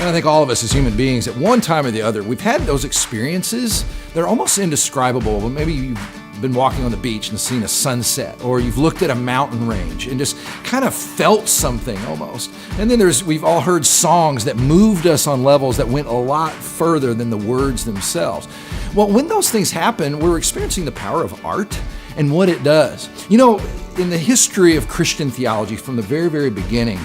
And I think all of us as human beings, at one time or the other, we've had those experiences. They're almost indescribable. But maybe you've been walking on the beach and seen a sunset, or you've looked at a mountain range and just kind of felt something almost. And then we've all heard songs that moved us on levels that went a lot further than the words themselves. Well, when those things happen, we're experiencing the power of art and what it does. You know, in the history of Christian theology from the very, very beginning,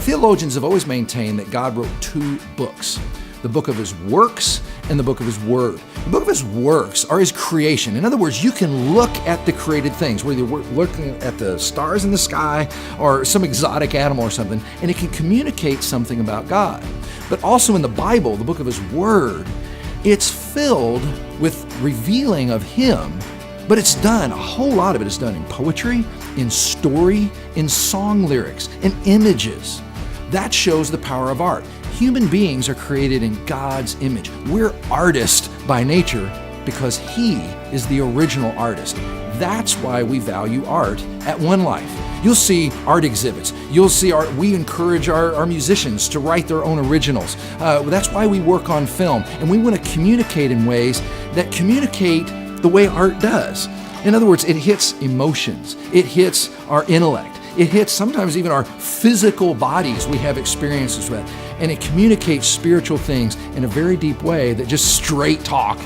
theologians have always maintained that God wrote two books: the book of His works and the book of His word. The book of His works are His creation. In other words, you can look at the created things, whether you're looking at the stars in the sky or some exotic animal or something, and it can communicate something about God. But also in the Bible, the book of His word, it's filled with revealing of Him, but it's done, a whole lot of it is done in poetry, in story, in song lyrics, in images. That shows the power of art. Human beings are created in God's image. We're artists by nature because He is the original artist. That's why we value art at One Life. You'll see art exhibits. You'll see art. We encourage our musicians to write their own originals. That's why we work on film, and we want to communicate in ways that communicate the way art does. In other words, it hits emotions. It hits our intellect. It hits sometimes even our physical bodies we have experiences with. And it communicates spiritual things in a very deep way that just straight talk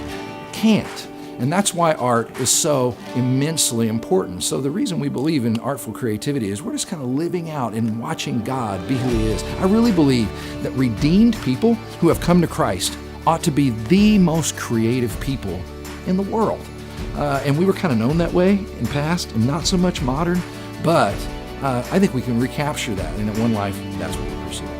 can't. And that's why art is so immensely important. So the reason we believe in artful creativity is we're just kind of living out and watching God be who He is. I really believe that redeemed people who have come to Christ ought to be the most creative people in the world. And we were kind of known that way in past and not so much modern, but I think we can recapture that. And at One Life, that's what we're pursuing.